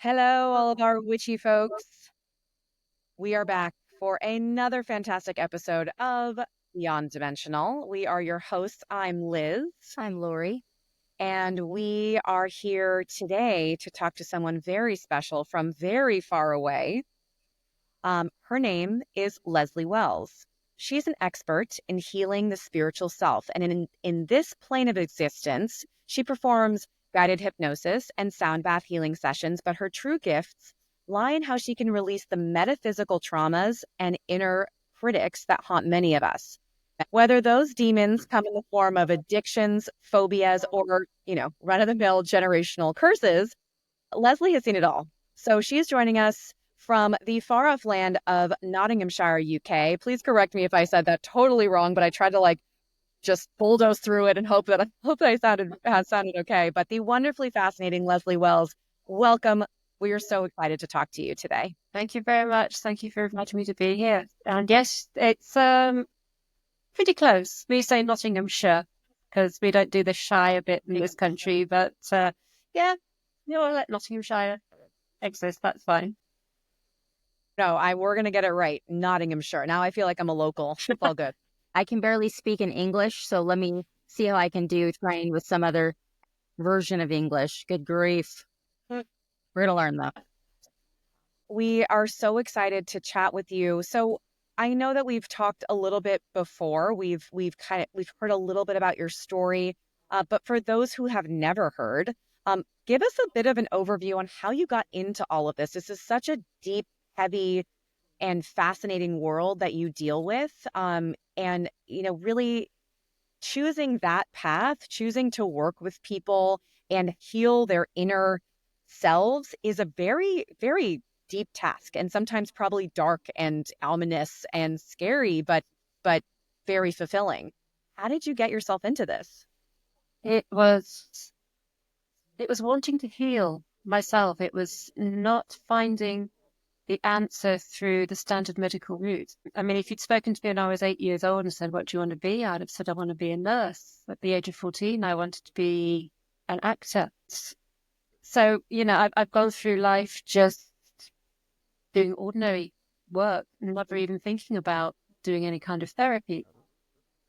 Hello, all of our witchy folks. We are back for another fantastic episode of Beyond Dimensional. We are your hosts. I'm Liz. I'm Lori. And we are here today to talk to someone very special from very far away. Her name is Lesley Wells. She's an expert in healing the spiritual self. And in this plane of existence, she performs guided hypnosis and sound bath healing sessions. But her true gifts lie in how she can release the metaphysical traumas and inner critics that haunt many of us. Whether those demons come in the form of addictions, phobias, or, run of the mill generational curses, Lesley has seen it all. So she's joining us from the far off land of Nottinghamshire, UK. Please correct me if I said that totally wrong, but I tried to just bulldoze through it and hope that I sounded okay. But the wonderfully fascinating Lesley Wells, welcome. We are so excited to talk to you today. Thank you very much. Thank you for inviting me to be here. And yes, it's pretty close. We say Nottinghamshire because we don't do the shire bit in this country, but yeah, I'll let Nottinghamshire exist. That's fine. No, we're gonna get it right. Nottinghamshire. Now I feel like I'm a local. It's all good. I can barely speak in English, so let me see how I can do trying with some other version of English. Good grief. We're gonna learn that. We are so excited to chat with you. So I know that we've talked a little bit before. We've heard a little bit about your story, but for those who have never heard, give us a bit of an overview on how you got into all of this. This is such a deep, heavy, and fascinating world that you deal with, and really choosing that path, choosing to work with people and heal their inner selves is a very, very deep task, and sometimes probably dark and ominous and scary, but very fulfilling. How did you get yourself into this? It was wanting to heal myself. It was not finding the answer through the standard medical route. I mean, if you'd spoken to me when I was 8 years old and said, "What do you want to be?" I'd have said, "I want to be a nurse." At the age of 14, I wanted to be an actor. So, I've gone through life just doing ordinary work, never even thinking about doing any kind of therapy.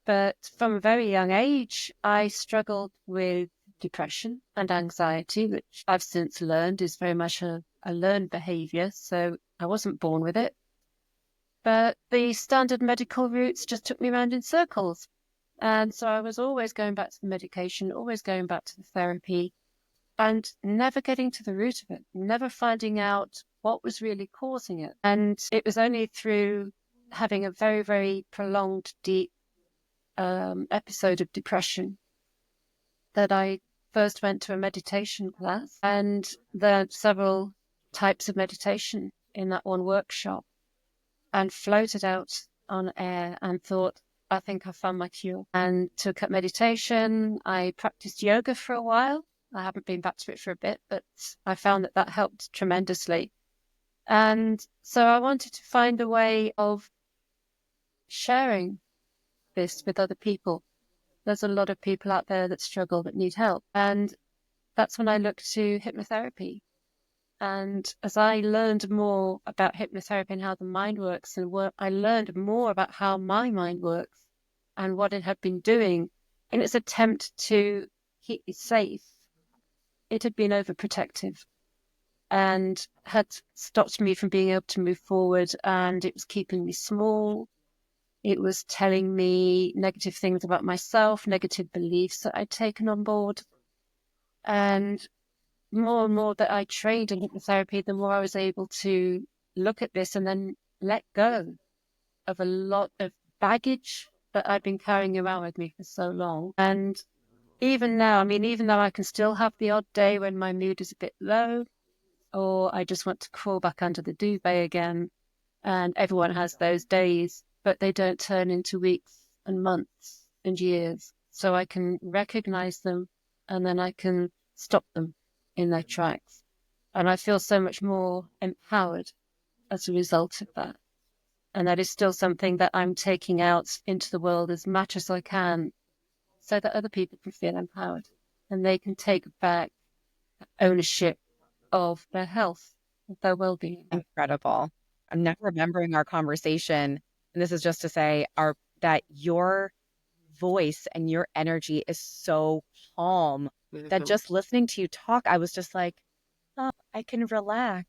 But from a very young age, I struggled with depression and anxiety, which I've since learned is very much a learned behavior. So I wasn't born with it. But the standard medical routes just took me around in circles. And so I was always going back to the medication, always going back to the therapy, and never getting to the root of it, never finding out what was really causing it. And it was only through having a very, very prolonged, deep episode of depression that I first went to a meditation class and learned several types of meditation in that one workshop and floated out on air and thought, I think I found my cure, and took up meditation. I practiced yoga for a while. I haven't been back to it for a bit, but I found that helped tremendously. And so I wanted to find a way of sharing this with other people. There's a lot of people out there that struggle, that need help. And that's when I looked to hypnotherapy. And as I learned more about hypnotherapy and how the mind works, I learned more about how my mind works and what it had been doing in its attempt to keep me safe. It had been overprotective and had stopped me from being able to move forward, and it was keeping me small. It was telling me negative things about myself, negative beliefs that I'd taken on board. And more that I trained in hypnotherapy, the more I was able to look at this and then let go of a lot of baggage that I'd been carrying around with me for so long. And even now, even though I can still have the odd day when my mood is a bit low, or I just want to crawl back under the duvet again, and everyone has those days, but they don't turn into weeks and months and years. So I can recognize them and then I can stop them in their tracks. And I feel so much more empowered as a result of that. And that is still something that I'm taking out into the world as much as I can so that other people can feel empowered and they can take back ownership of their health, of their well-being. Incredible. I'm now remembering our conversation, and this is just to say that your voice and your energy is so calm that just listening to you talk, I was just like, oh, I can relax.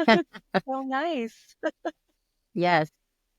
So nice. Yes,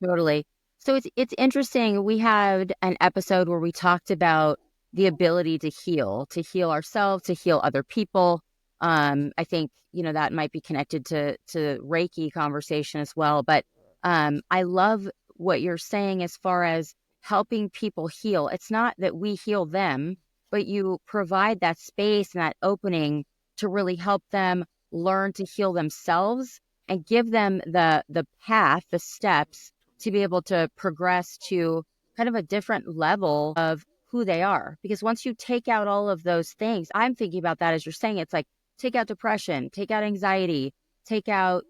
totally. So it's interesting. We had an episode where we talked about the ability to heal ourselves, to heal other people. I think, that might be connected to Reiki conversation as well. But I love what you're saying as far as helping people heal. It's not that we heal them, but you provide that space and that opening to really help them learn to heal themselves and give them the path, the steps to be able to progress to kind of a different level of who they are. Because once you take out all of those things, I'm thinking about that as you're saying, it's like take out depression, take out anxiety, take out,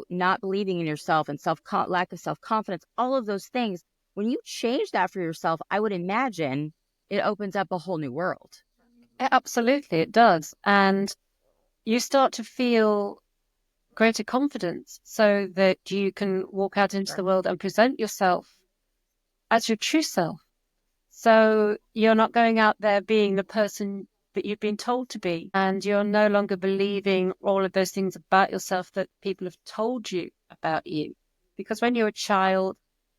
not believing in yourself and lack of self-confidence, all of those things. When you change that for yourself, I would imagine it opens up a whole new world. Absolutely, it does. And you start to feel greater confidence so that you can walk out into the world and present yourself as your true self. So you're not going out there being the person that you've been told to be, and you're no longer believing all of those things about yourself that people have told you about you. Because when you're a child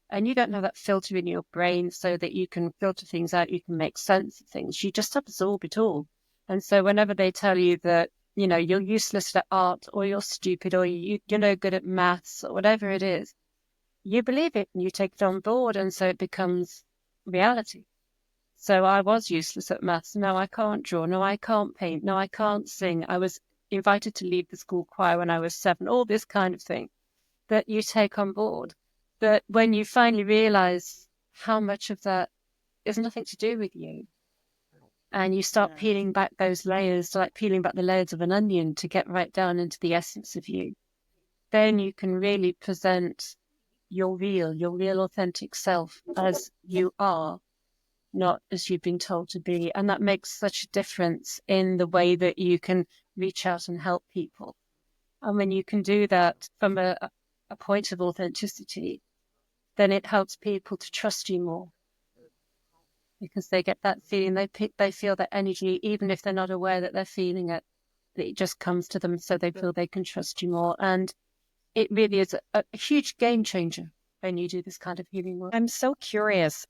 and you don't have that filter in your brain so that you can filter things out, you can make sense of things, you just absorb it all. And so whenever they tell you that, you're useless at art, or you're stupid, or you're no good at maths, or whatever it is, you believe it and you take it on board, and so it becomes reality. So I was useless at maths. No, I can't draw. No, I can't paint. No, I can't sing. I was invited to lead the school choir when I was 7, all this kind of thing that you take on board. But when you finally realize how much of that is nothing to do with you, and you start peeling back those layers, like peeling back the layers of an onion to get right down into the essence of you, then you can really present your real authentic self as you are, not as you've been told to be. And that makes such a difference in the way that you can reach out and help people. And when you can do that from a point of authenticity, then it helps people to trust you more, because they get that feeling, they feel that energy, even if they're not aware that they're feeling it, that it just comes to them, so they feel they can trust you more. And it really is a huge game changer when you do this kind of healing work. I'm so curious.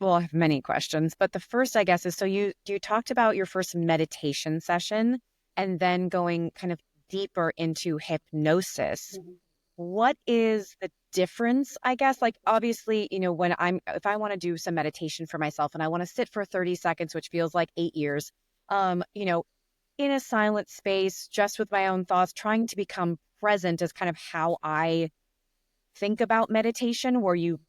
Well, I have many questions, but the first, I guess, is so you talked about your first meditation session and then going kind of deeper into hypnosis. Mhm. What is the difference, I guess? Like, obviously, if I want to do some meditation for myself and I want to sit for 30 seconds, which feels like 8 years, in a silent space, just with my own thoughts, trying to become present is kind of how I think about meditation, where you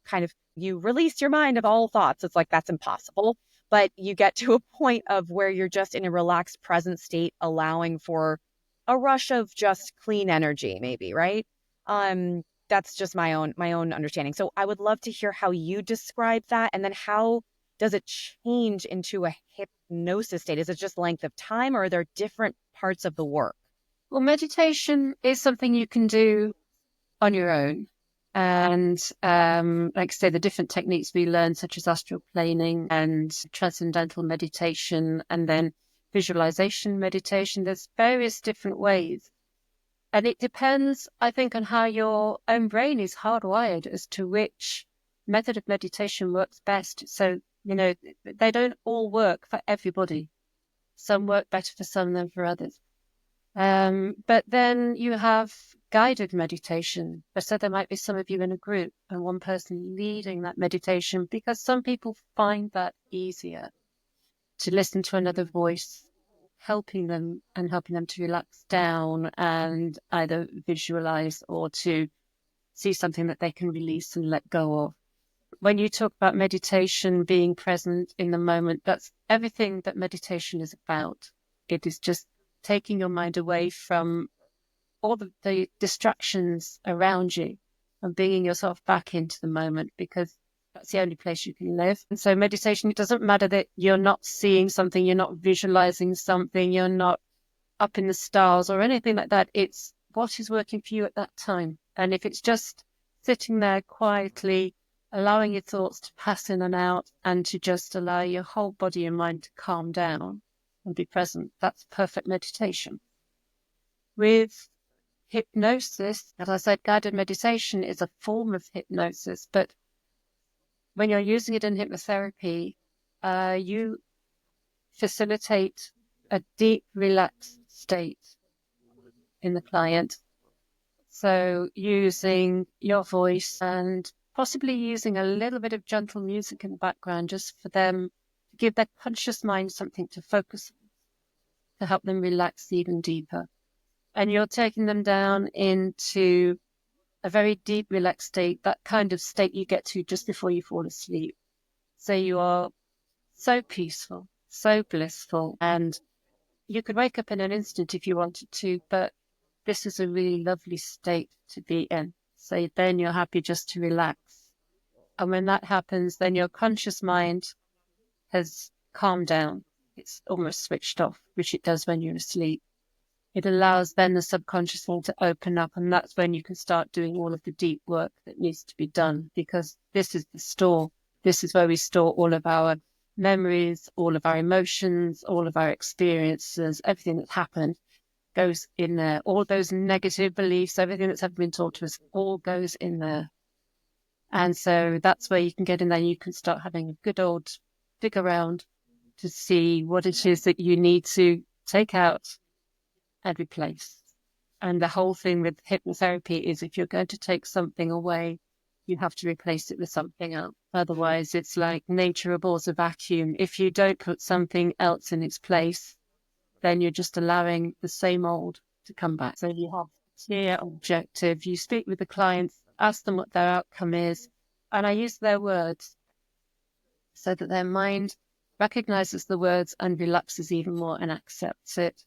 release your mind of all thoughts. It's like that's impossible, but you get to a point of where you're just in a relaxed present state, allowing for a rush of just clean energy, maybe, right? That's just my own understanding. So I would love to hear how you describe that, and then how does it change into a hypnosis state? Is it just length of time, or are there different parts of the work? Well, meditation is something you can do on your own. And like I say, the different techniques we learn, such as astral planing and transcendental meditation, and then visualization meditation, there's various different ways. And it depends, I think, on how your own brain is hardwired as to which method of meditation works best. So, they don't all work for everybody. Some work better for some than for others. But then you have guided meditation. So there might be some of you in a group and one person leading that meditation, because some people find that easier to listen to another voice, helping them to relax down and either visualize or to see something that they can release and let go of. When you talk about meditation being present in the moment, that's everything that meditation is about. It is just taking your mind away from all the distractions around you and bringing yourself back into the moment, because that's the only place you can live. And so meditation, it doesn't matter that you're not seeing something, you're not visualizing something, you're not up in the stars or anything like that. It's what is working for you at that time. And if it's just sitting there quietly, allowing your thoughts to pass in and out, and to just allow your whole body and mind to calm down and be present, that's perfect meditation. With hypnosis, as I said, guided meditation is a form of hypnosis, but when you're using it in hypnotherapy, you facilitate a deep, relaxed state in the client. So using your voice and possibly using a little bit of gentle music in the background just for them to give their conscious mind something to focus on, to help them relax even deeper. And you're taking them down into a very deep, relaxed state, that kind of state you get to just before you fall asleep. So you are so peaceful, so blissful, and you could wake up in an instant if you wanted to, but this is a really lovely state to be in. So then you're happy just to relax. And when that happens, then your conscious mind has calmed down. It's almost switched off, which it does when you're asleep. It allows then the subconscious mind to open up, and that's when you can start doing all of the deep work that needs to be done, because this is the store. This is where we store all of our memories, all of our emotions, all of our experiences, everything that's happened goes in there. All those negative beliefs, everything that's ever been taught to us, all goes in there. And so that's where you can get in there. You can start having a good old dig around to see what it is that you need to take out and replace. And the whole thing with hypnotherapy is if you're going to take something away, you have to replace it with something else. Otherwise, it's like nature abhors a vacuum. If you don't put something else in its place, then you're just allowing the same old to come back. So you have a clear objective. You speak with the clients, ask them what their outcome is, and I use their words so that their mind recognizes the words and relaxes even more and accepts it.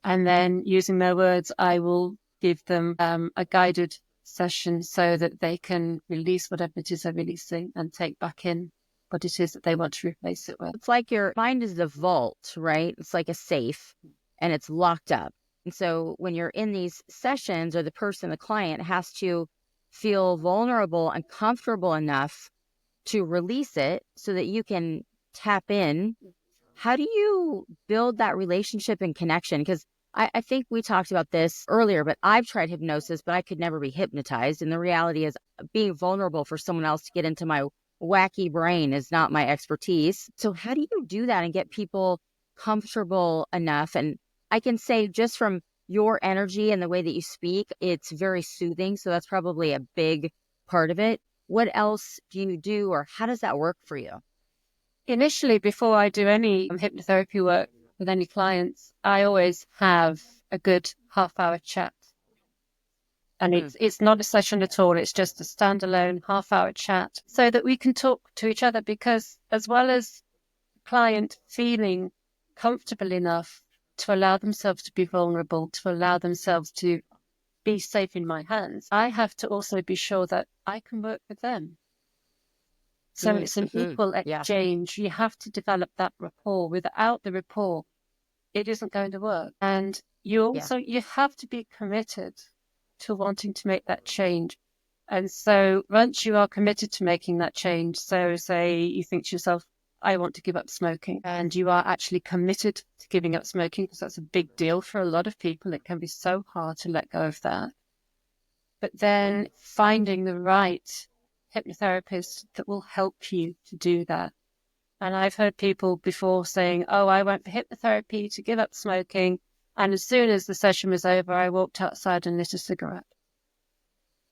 And then using their words, I will give them a guided session so that they can release whatever it is they're releasing and take back in what it is that they want to replace it with. It's like your mind is a vault, right? It's like a safe and it's locked up. And so when you're in these sessions, or the person, the client, has to feel vulnerable and comfortable enough to release it so that you can tap in. How do you build that relationship and connection? Because I think we talked about this earlier, but I've tried hypnosis, but I could never be hypnotized. And the reality is being vulnerable for someone else to get into my wacky brain is not my expertise. So how do you do that and get people comfortable enough? And I can say just from your energy and the way that you speak, it's very soothing. So that's probably a big part of it. What else do you do, or how does that work for you? Initially, before I do any hypnotherapy work with any clients, I always have a good half-hour chat. And it's not a session at all. It's just a standalone half-hour chat so that we can talk to each other, because as well as the client feeling comfortable enough to allow themselves to be vulnerable, to allow themselves to be safe in my hands, I have to also be sure that I can work with them. So it's an equal exchange. You have to develop that rapport. Without the rapport, it isn't going to work. And you have to be committed to wanting to make that change. And so once you are committed to making that change, so say you think to yourself, I want to give up smoking, and you are actually committed to giving up smoking, because that's a big deal for a lot of people. It can be so hard to let go of that. But then finding the right hypnotherapist that will help you to do that. And I've heard people before saying, oh, I went for hypnotherapy to give up smoking, and as soon as the session was over, I walked outside and lit a cigarette.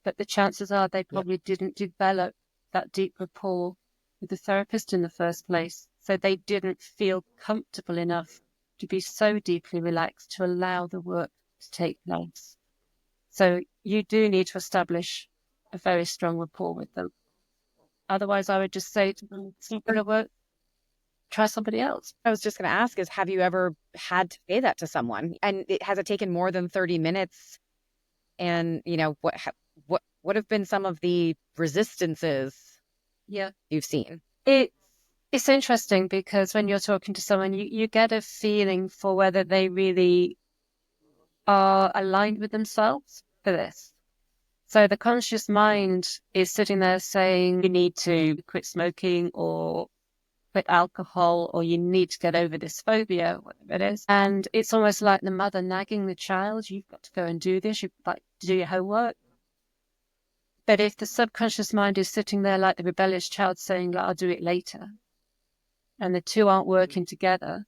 But the chances are they probably didn't develop that deep rapport with the therapist in the first place. So they didn't feel comfortable enough to be so deeply relaxed to allow the work to take place. So you do need to establish a very strong rapport with them. Otherwise, I would just say to them, it's not going to work. Try somebody else. I was just going to ask is, have you ever had to say that to someone? And has it taken more than 30 minutes? And, what have been some of the resistances you've seen? It's interesting, because when you're talking to someone, you get a feeling for whether they really are aligned with themselves for this. So the conscious mind is sitting there saying, you need to quit smoking or quit alcohol, or you need to get over this phobia, whatever it is. And it's almost like the mother nagging the child, you've got to go and do this, you've got to do your homework. But if the subconscious mind is sitting there like the rebellious child saying, I'll do it later, and the two aren't working together,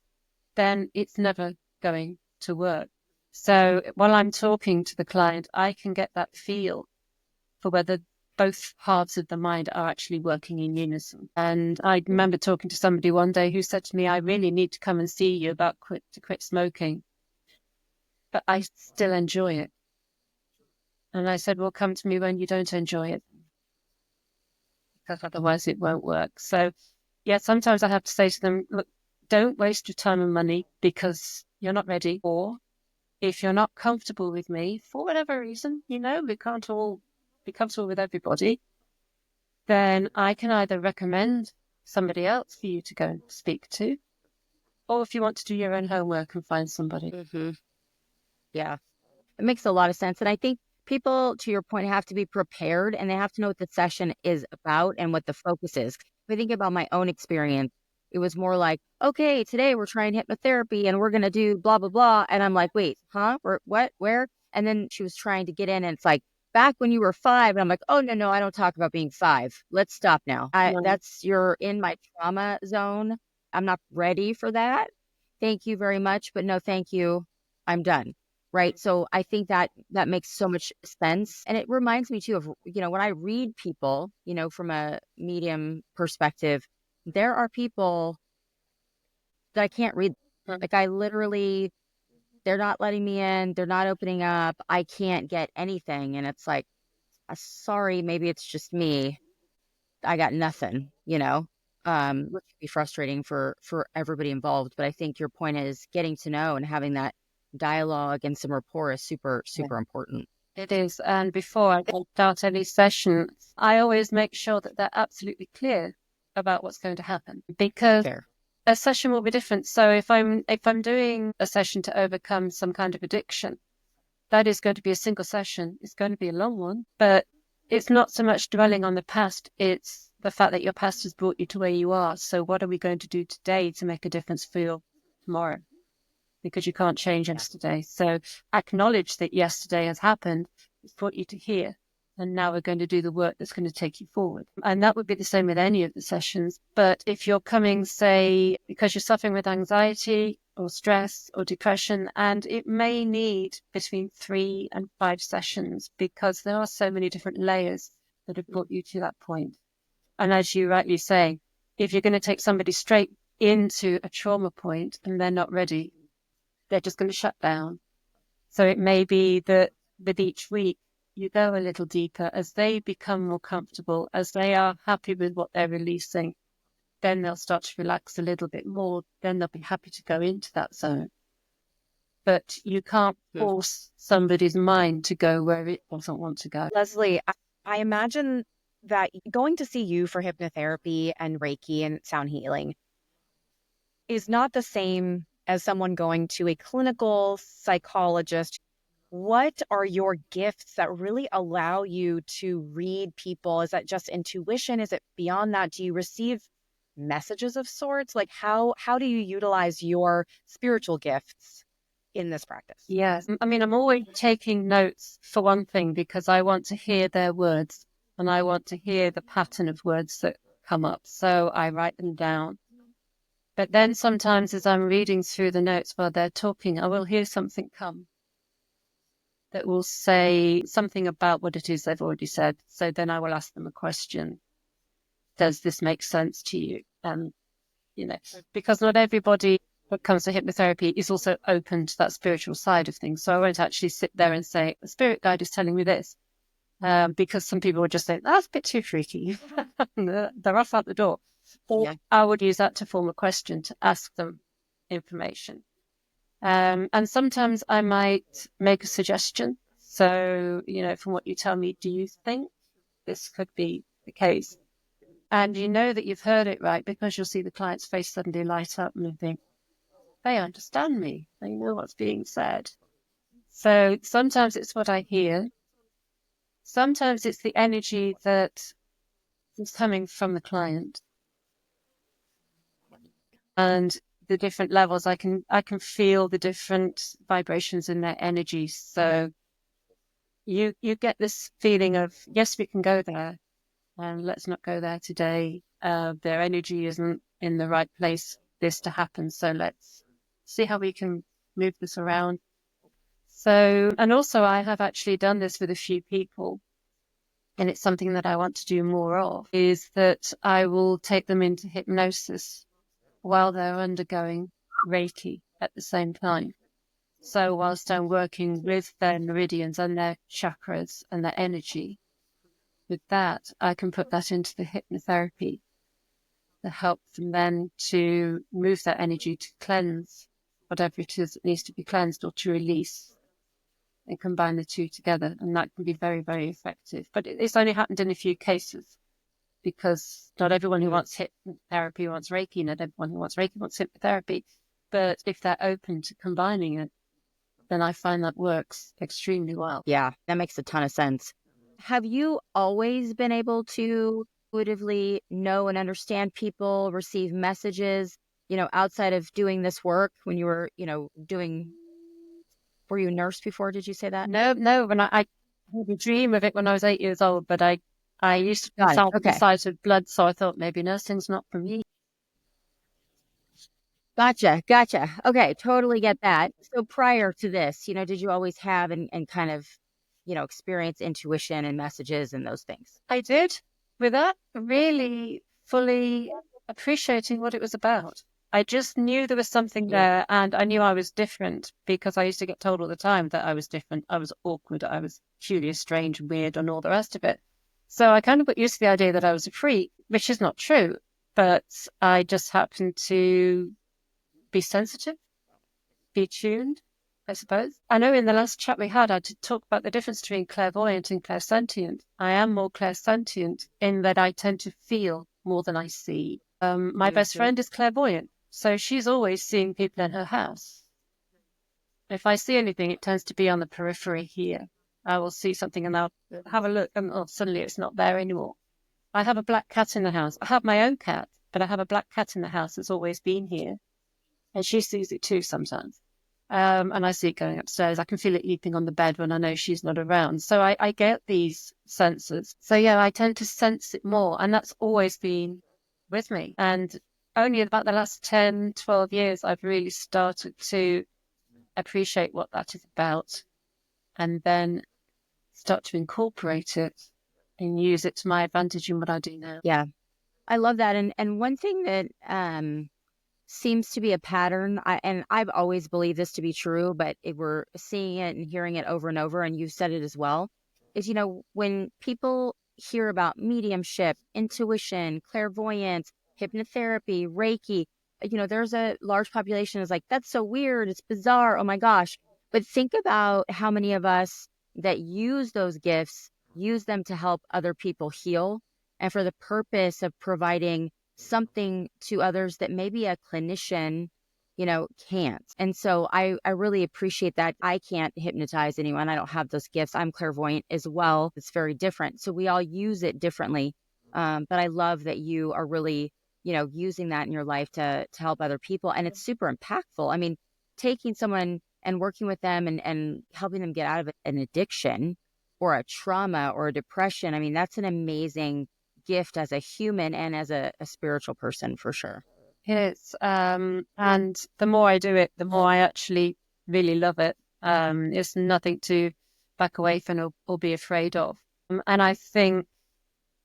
then it's never going to work. So while I'm talking to the client, I can get that feel for whether both halves of the mind are actually working in unison. And I remember talking to somebody one day who said to me, I really need to come and see you about to quit smoking, but I still enjoy it. And I said, well, come to me when you don't enjoy it, because otherwise it won't work. So yeah, sometimes I have to say to them, look, don't waste your time and money because you're not ready. Or if you're not comfortable with me for whatever reason, we can't all be comfortable with everybody, then I can either recommend somebody else for you to go and speak to, or if you want to do your own homework and find somebody. Mm-hmm. Yeah, it makes a lot of sense. And I think people, to your point, have to be prepared and they have to know what the session is about and what the focus is. If I think about my own experience, it was more like, okay, today we're trying hypnotherapy and we're going to do blah, blah, blah. And I'm like, wait, huh? What? Where? And then she was trying to get in and it's like, back when you were 5. And I'm like, oh, no, I don't talk about being 5. Let's stop now. You're in my trauma zone. I'm not ready for that. Thank you very much. But no, thank you. I'm done. Right. So I think that makes so much sense. And it reminds me too of, when I read people, from a medium perspective, there are people that I can't read. Like I literally, they're not letting me in. They're not opening up. I can't get anything. And it's like, sorry, maybe it's just me. I got nothing, which can be frustrating for everybody involved. But I think your point is getting to know and having that dialogue and some rapport is super, super important. It is. And before I start any session, I always make sure that they're absolutely clear about what's going to happen, because Fair. a session will be different. So if I'm doing a session to overcome some kind of addiction, that is going to be a single session. It's going to be a long one, but it's not so much dwelling on the past. It's the fact that your past has brought you to where you are. So what are we going to do today to make a difference for you tomorrow? Because you can't change yesterday. So acknowledge that yesterday has happened. It's brought you to here. And now we're going to do the work that's going to take you forward. And that would be the same with any of the sessions. But if you're coming, say, because you're suffering with anxiety or stress or depression, and it may need between 3 and 5 sessions because there are so many different layers that have brought you to that point. And as you rightly say, if you're going to take somebody straight into a trauma point and they're not ready, they're just going to shut down. So it may be that with each week, you go a little deeper as they become more comfortable, as they are happy with what they're releasing. Then they'll start to relax a little bit more. Then they'll be happy to go into that zone. But you can't force somebody's mind to go where it doesn't want to go. Lesley, I imagine that going to see you for hypnotherapy and Reiki and sound healing is not the same as someone going to a clinical psychologist. What are your gifts that really allow you to read people? Is that just intuition? Is it beyond that? Do you receive messages of sorts? Like how do you utilize your spiritual gifts in this practice? Yes. I mean, I'm always taking notes for one thing, because I want to hear their words and I want to hear the pattern of words that come up. So I write them down. But then sometimes as I'm reading through the notes while they're talking, I will hear something come that will say something about what it is they've already said. So then I will ask them a question. Does this make sense to you? Because not everybody that comes to hypnotherapy is also open to that spiritual side of things. So I won't actually sit there and say, the spirit guide is telling me this. Because some people would just say, that's a bit too freaky. They're off out the door. Or I would use that to form a question to ask them information. And sometimes I might make a suggestion. So, from what you tell me, do you think this could be the case? And you know that you've heard it right because you'll see the client's face suddenly light up and you think, they understand me. They know what's being said. So sometimes it's what I hear. Sometimes it's the energy that is coming from the client and the different levels. I can feel the different vibrations in their energy. So you get this feeling of, yes, we can go there, and let's not go there today. Their energy isn't in the right place for this to happen. So let's see how we can move this around. So, and also I have actually done this with a few people, and it's something that I want to do more of, is that I will take them into hypnosis while they're undergoing Reiki at the same time. So whilst I'm working with their meridians and their chakras and their energy, with that, I can put that into the hypnotherapy to help them then to move that energy to cleanse whatever it is that needs to be cleansed or to release, and combine the two together. And that can be very, very effective. But it's only happened in a few cases, because not everyone who wants hypnotherapy wants Reiki, not everyone who wants Reiki wants hypnotherapy. But if they're open to combining it, then I find that works extremely well. Yeah, that makes a ton of sense. Have you always been able to intuitively know and understand people, receive messages, outside of doing this work when you were, were you a nurse before? Did you say that? No, when I had a dream of it when I was 8 years old, but I used to Got it. consult the Okay. sight of blood, so I thought maybe nursing's not for me. Gotcha. Okay, totally get that. So prior to this, did you always have and kind of, experience intuition and messages and those things? I did, without really fully appreciating what it was about. I just knew there was something there, and I knew I was different because I used to get told all the time that I was different, I was awkward, I was curious, strange, weird, and all the rest of it. So I kind of got used to the idea that I was a freak, which is not true, but I just happened to be sensitive, be tuned, I suppose. I know in the last chat we had, I did talk about the difference between clairvoyant and clairsentient. I am more clairsentient in that I tend to feel more than I see. My best friend is clairvoyant, so she's always seeing people in her house. If I see anything, it tends to be on the periphery here. I will see something and I'll have a look, and suddenly it's not there anymore. I have a black cat in the house. I have my own cat, but I have a black cat in the house that's always been here. And she sees it too sometimes. And I see it going upstairs. I can feel it leaping on the bed when I know she's not around. So I get these senses. So yeah, I tend to sense it more. And that's always been with me. And only about the last 10, 12 years, I've really started to appreciate what that is about, and then start to incorporate it and use it to my advantage in what I do now. Yeah, I love that. And one thing that seems to be a pattern, and I've always believed this to be true, but we're seeing it and hearing it over and over, and you've said it as well, is, when people hear about mediumship, intuition, clairvoyance, hypnotherapy, Reiki, there's a large population is like, that's so weird, it's bizarre, oh my gosh. But think about how many of us that use those gifts use them to help other people heal, and for the purpose of providing something to others that maybe a clinician, can't. And so I really appreciate that. I can't hypnotize anyone. I don't have those gifts. I'm clairvoyant as well. It's very different. So we all use it differently. But I love that you are really, using that in your life to help other people. And it's super impactful. I mean, taking someone and working with them and helping them get out of an addiction or a trauma or a depression. I mean, that's an amazing gift as a human and as a spiritual person, for sure. It's and the more I do it, the more I actually really love it. It's nothing to back away from or be afraid of. And I think,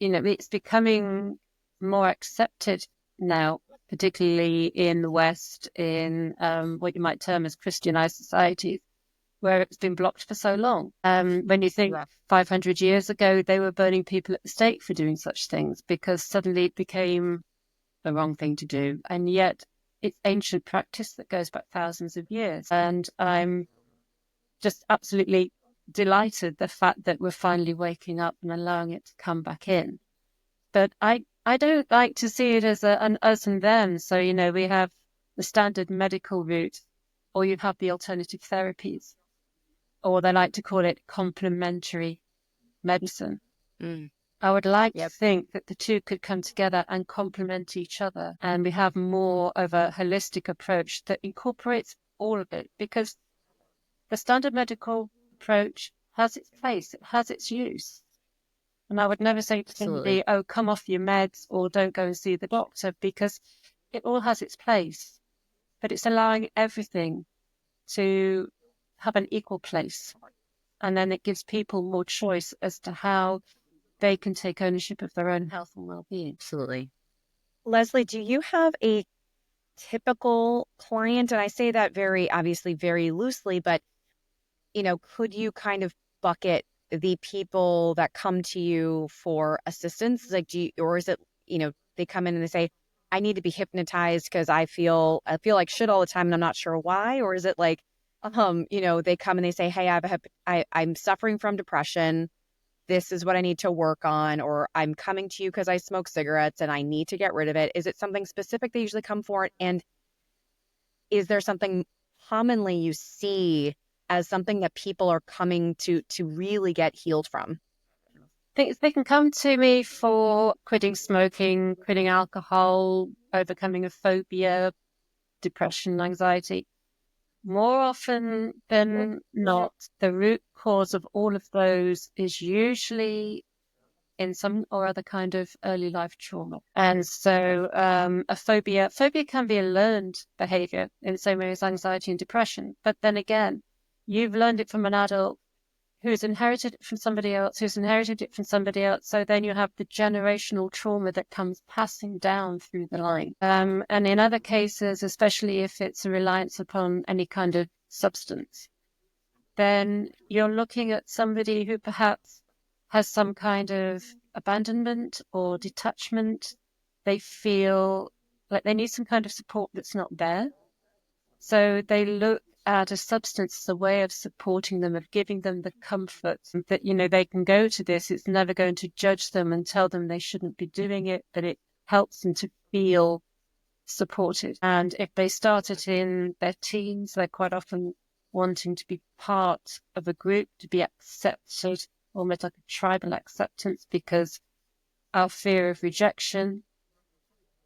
it's becoming more accepted now, particularly in the West, in what you might term as Christianized societies, where it's been blocked for so long. When you think 500 years ago, they were burning people at the stake for doing such things because suddenly it became the wrong thing to do. And yet it's ancient practice that goes back thousands of years. And I'm just absolutely delighted the fact that we're finally waking up and allowing it to come back in. But I don't like to see it as an us and them. So, we have the standard medical route, or you have the alternative therapies. or they like to call it complementary medicine. Mm. I would like to Yep. think that the two could come together and complement each other, and we have more of a holistic approach that incorporates all of it, because the standard medical approach has its place, it has its use. And I would never say to Absolutely. somebody, oh, come off your meds or don't go and see the doctor, because it all has its place. But it's allowing everything to have an equal place. And then it gives people more choice as to how they can take ownership of their own health and well-being. Absolutely. Lesley, do you have a typical client? And I say that very obviously very loosely, but could you kind of bucket the people that come to you for assistance? Like, or is it, they come in and they say, I need to be hypnotized because I feel like shit all the time and I'm not sure why? Or is it like, they come and they say, hey, I'm suffering from depression. This is what I need to work on, or I'm coming to you because I smoke cigarettes and I need to get rid of it. Is it something specific they usually come for? And is there something commonly you see as something that people are coming to really get healed from? They can come to me for quitting smoking, quitting alcohol, overcoming a phobia, depression, anxiety. More often than not, the root cause of all of those is usually in some or other kind of early life trauma. And so a phobia can be a learned behavior in the same way as anxiety and depression. But then again, you've learned it from an adult who's inherited it from somebody else, who's inherited it from somebody else. So then you have the generational trauma that comes passing down through the line. And in other cases, especially if it's a reliance upon any kind of substance, then you're looking at somebody who perhaps has some kind of abandonment or detachment. They feel like they need some kind of support that's not there. So they look at a substance as a way of supporting them, of giving them the comfort that, they can go to this. It's never going to judge them and tell them they shouldn't be doing it, but it helps them to feel supported. And if they start it in their teens, they're quite often wanting to be part of a group, to be accepted, almost like a tribal acceptance, because our fear of rejection,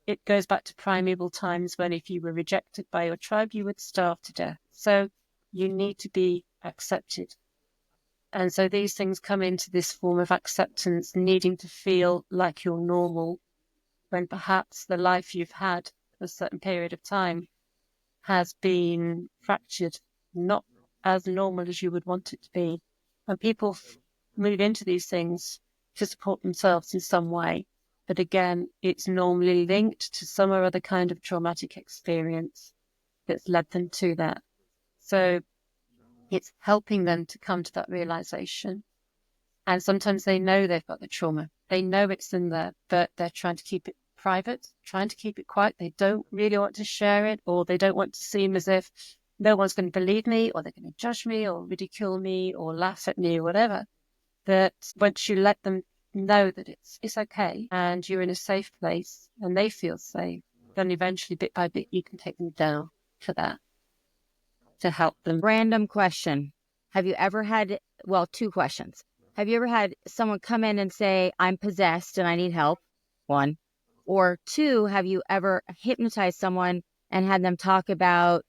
it goes back to primeval times when if you were rejected by your tribe, you would starve to death. So you need to be accepted. And so these things come into this form of acceptance, needing to feel like you're normal, when perhaps the life you've had for a certain period of time has been fractured, not as normal as you would want it to be. And people move into these things to support themselves in some way. But again, it's normally linked to some or other kind of traumatic experience that's led them to that. So it's helping them to come to that realization. And sometimes they know they've got the trauma. They know it's in there, but they're trying to keep it private, trying to keep it quiet. They don't really want to share it, or they don't want to seem as if no one's going to believe me, or they're going to judge me, or ridicule me, or laugh at me, or whatever. That once you let them know that it's okay and you're in a safe place and they feel safe, then eventually, bit by bit, you can take them down to that to help them. Random question. Have you ever had, well, two questions. Have you ever had someone come in and say, I'm possessed and I need help? One. Or two, have you ever hypnotized someone and had them talk about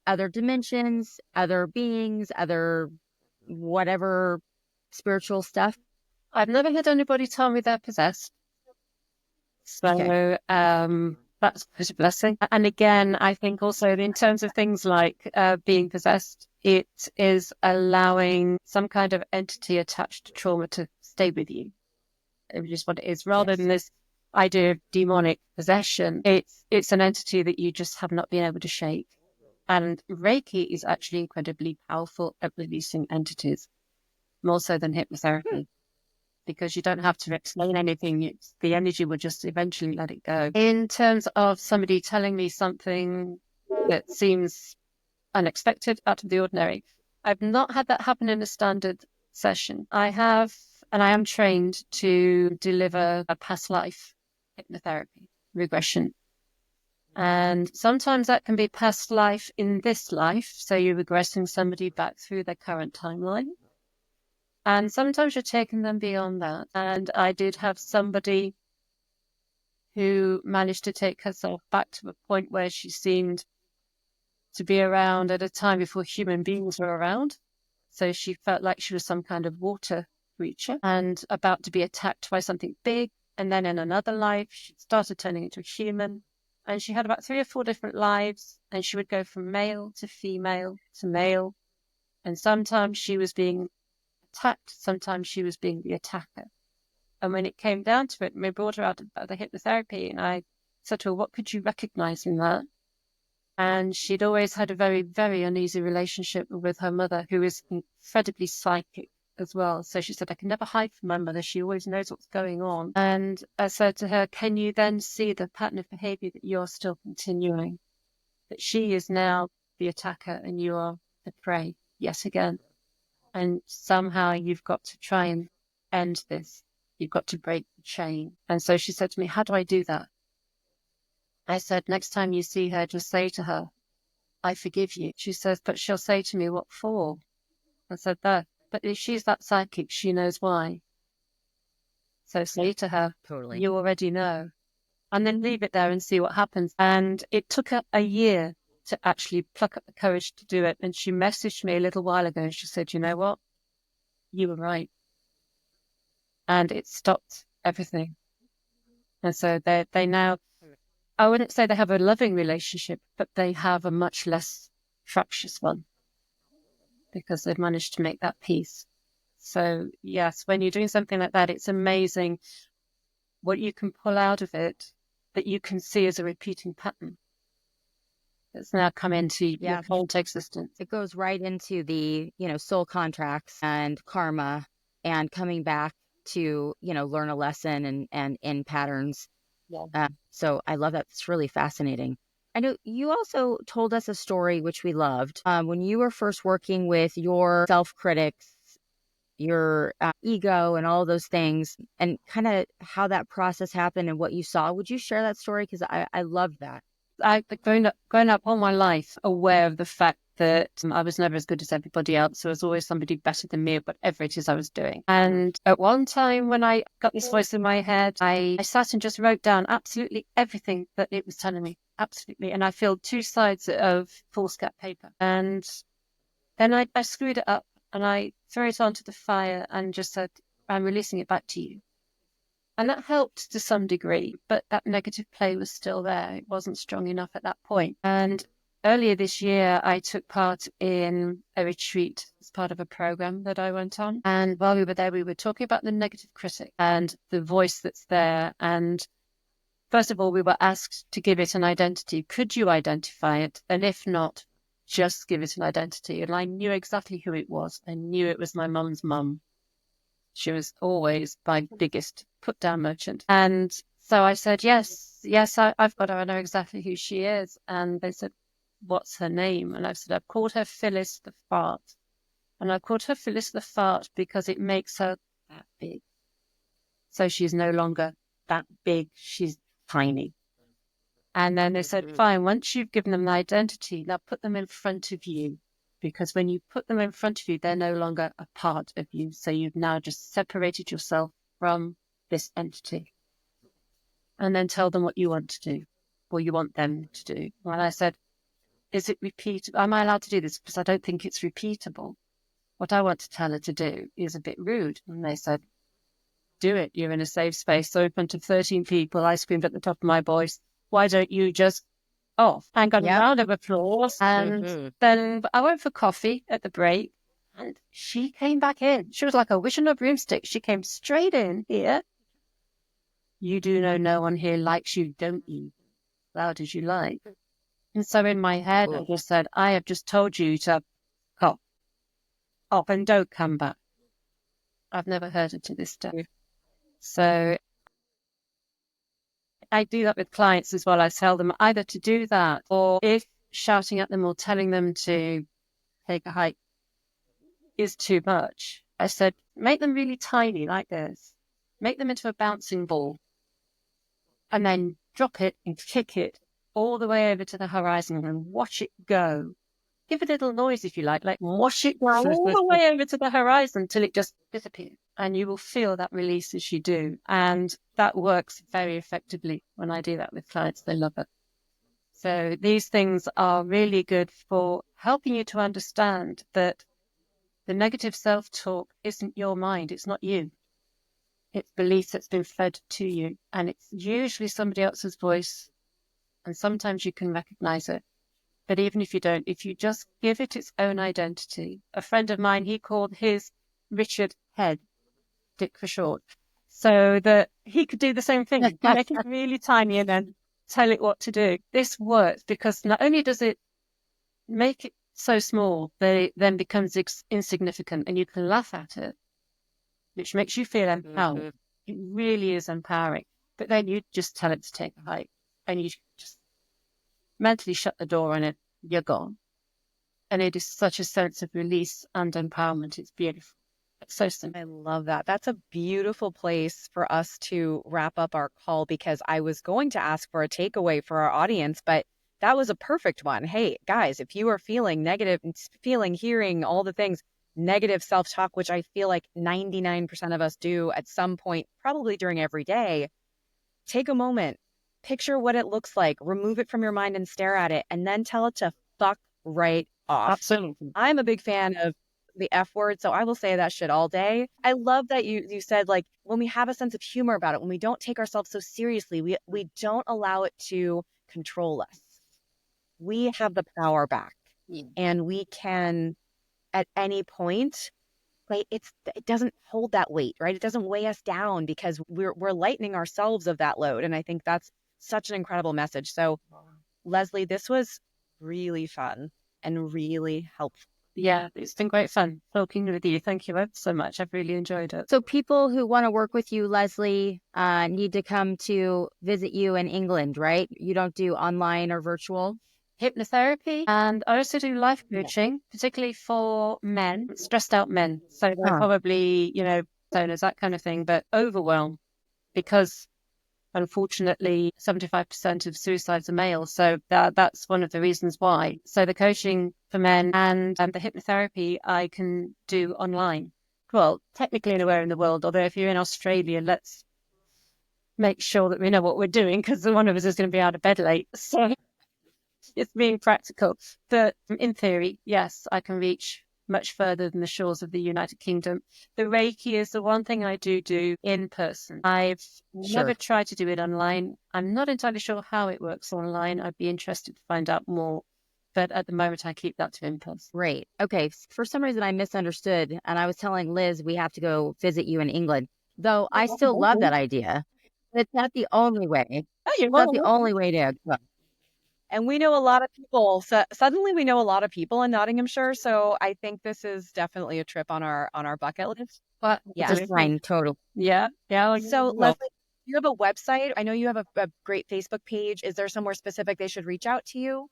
other dimensions, other beings, other whatever spiritual stuff? I've never had anybody tell me they're possessed. So Okay. that's quite a blessing. And again, I think also in terms of things like being possessed, it is allowing some kind of entity attached to trauma to stay with you. It's just what it is, rather Yes. than this idea of demonic possession. It's an entity that you just have not been able to shake. And Reiki is actually incredibly powerful at releasing entities, more so than hypnotherapy, because you don't have to explain anything. The energy will just eventually let it go. In terms of somebody telling me something that seems unexpected, out of the ordinary, I've not had that happen in a standard session. I have, and I am trained to deliver a past life hypnotherapy regression. And sometimes that can be past life in this life. So you're regressing somebody back through their current timeline. And sometimes you're taking them beyond that. And I did have somebody who managed to take herself back to a point where she seemed to be around at a time before human beings were around. So she felt like she was some kind of water creature and about to be attacked by something big. And then in another life, she started turning into a human. And she had about 3 or 4 different lives. And she would go from male to female to male. And sometimes she was being attacked. Sometimes she was being the attacker. And when it came down to it, we brought her out of the hypnotherapy. And I said to her, what could you recognize in that? And she'd always had a very, very uneasy relationship with her mother, who is incredibly psychic as well. So she said, I can never hide from my mother. She always knows what's going on. And I said to her, can you then see the pattern of behavior that you're still continuing? That she is now the attacker and you are the prey yet again. And somehow you've got to try and end this. You've got to break the chain. And so she said to me, how do I do that? I said, next time you see her, just say to her, I forgive you. She says, but she'll say to me, what for? I said, that. But if she's that psychic, she knows why. So say to her, Totally. you already know. And then leave it there and see what happens. And it took her a year to actually pluck up the courage to do it. And she messaged me a little while ago and she said, you know what? You were right. And it stopped everything. And so they now, I wouldn't say they have a loving relationship, but they have a much less fractious one because they've managed to make that peace. So yes, when you're doing something like that, it's amazing what you can pull out of it that you can see as a repeating pattern that's now come into your whole existence. It goes right into the, soul contracts and karma and coming back to, learn a lesson and in patterns. Yeah. So I love that. It's really fascinating. I know you also told us a story, which we loved, when you were first working with your self-critics, your ego and all those things, and kind of how that process happened and what you saw. Would you share that story? Because I loved that. I've been grown up all my life aware of the fact that I was never as good as everybody else. There was always somebody better than me at whatever it is I was doing. And at one time when I got this voice in my head, I sat and just wrote down absolutely everything that it was telling me. Absolutely. And I filled 2 sides of foolscap paper. And then I screwed it up and I threw it onto the fire and just said, I'm releasing it back to you. And that helped to some degree, but that negative play was still there. It wasn't strong enough at that point. And earlier this year, I took part in a retreat as part of a program that I went on. And while we were there, we were talking about the negative critic and the voice that's there. And first of all, we were asked to give it an identity. Could you identify it? And if not, just give it an identity. And I knew exactly who it was. I knew it was my mum's mum. She was always my biggest put-down merchant. And so I said, yes, I've got her. I know exactly who she is. And they said, what's her name? And I said, I've called her Phyllis the Fart. And I called her Phyllis the Fart because it makes her that big. So she's no longer that big. She's tiny. And then they said, fine, once you've given them an identity, now put them in front of you. Because when you put them in front of you, they're no longer a part of you. So you've now just separated yourself from this entity. And then tell them what you want to do, or you want them to do. And I said, is it repeatable? Am I allowed to do this? Because I don't think it's repeatable. What I want to tell her to do is a bit rude. And they said, do it. You're in a safe space. So in front of 13 people, I screamed at the top of my voice, why don't you just off? And got a round of applause. And then I went for coffee at the break and she came back in. She was like a wish on a broomstick. She came straight in here. You do know no one here likes you, don't you? Loud as you like. And so in my head, I just said, I have just told you to off and don't come back. I've never heard it to this day. So I do that with clients as well. I tell them either to do that, or if shouting at them or telling them to take a hike is too much, I said, make them really tiny like this. Make them into a bouncing ball and then drop it and kick it all the way over to the horizon and watch it go. Give it a little noise if you like watch it go all the way over to the horizon till it just disappears. And you will feel that release as you do. And that works very effectively when I do that with clients. They love it. So these things are really good for helping you to understand that the negative self-talk isn't your mind. It's not you. It's belief that's been fed to you. And it's usually somebody else's voice. And sometimes you can recognize it. But even if you don't, if you just give it its own identity. A friend of mine, he called his Richard Head, Dick for short, so that he could do the same thing, make it really tiny and then tell it what to do. This works because not only does it make it so small that it then becomes insignificant and you can laugh at it, which makes you feel empowered. It really is empowering. But then you just tell it to take a hike and you just mentally shut the door on it, you're gone. And it is such a sense of release and empowerment. It's beautiful. It's so simple. I love that. That's a beautiful place for us to wrap up our call because I was going to ask for a takeaway for our audience, but that was a perfect one. Hey, guys, if you are feeling negative, hearing all the things, negative self-talk, which I feel like 99% of us do at some point, probably during every day, take a moment, picture what it looks like, remove it from your mind and stare at it, and then tell it to fuck right off. Absolutely. I'm a big fan of the F word, so I will say that shit all day. I love that you said, like, when we have a sense of humor about it, when we don't take ourselves so seriously, we don't allow it to control us. We have the power back, and we can, at any point, like it doesn't hold that weight, right? It doesn't weigh us down because we're lightening ourselves of that load. And I think that's such an incredible message. So, Lesley, this was really fun and really helpful. Yeah, it's been great fun talking with you. Thank you so much. I've really enjoyed it. So people who want to work with you, Lesley, need to come to visit you in England, right? You don't do online or virtual? Hypnotherapy, and I also do life coaching, particularly for men, stressed out men. So they're probably, owners, that kind of thing, but overwhelmed because unfortunately 75% of suicides are male. So that's one of the reasons why. So the coaching for men and the hypnotherapy I can do online. Well, technically anywhere in the world, although if you're in Australia, let's make sure that we know what we're doing because one of us is going to be out of bed late. So it's being practical. But in theory, yes, I can reach much further than the shores of the United Kingdom. The Reiki is the one thing I do in person. I've never tried to do it online. I'm not entirely sure how it works online. I'd be interested to find out more. But at the moment, I keep that to in person. Great. Okay. For some reason, I misunderstood. And I was telling Liz we have to go visit you in England, though I still love that idea. It's not the only way. It's not the only way to go. And we know a lot of people. So suddenly we know a lot of people in Nottinghamshire. So I think this is definitely a trip on our bucket list. But yeah, just fine, total. Yeah. So Lesley, you have a website. I know you have a great Facebook page. Is there somewhere specific they should reach out to you?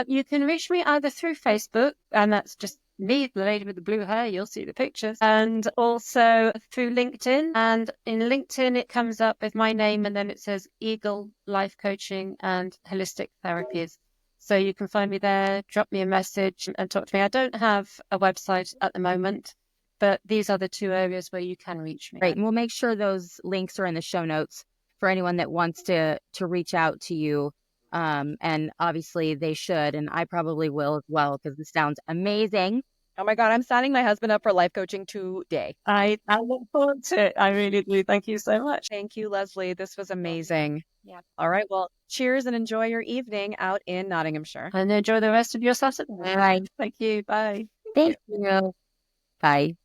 You can reach me either through Facebook, and that's just me, the lady with the blue hair. You'll see the pictures. And also through LinkedIn. And in LinkedIn, it comes up with my name, and then it says Eagle Life Coaching and Holistic Therapies. So you can find me there, drop me a message and talk to me. I don't have a website at the moment, but these are the two areas where you can reach me. Right. And we'll make sure those links are in the show notes for anyone that wants to reach out to you. And obviously they should, and I probably will as well, because this sounds amazing. Oh my God, I'm signing my husband up for life coaching today. I look forward to it. I really do. Thank you so much. Thank you, Lesley. This was amazing. Yeah. All right. Well, cheers and enjoy your evening out in Nottinghamshire. And enjoy the rest of your Saturday. Bye. Thank you. Bye. Thank you. Bye.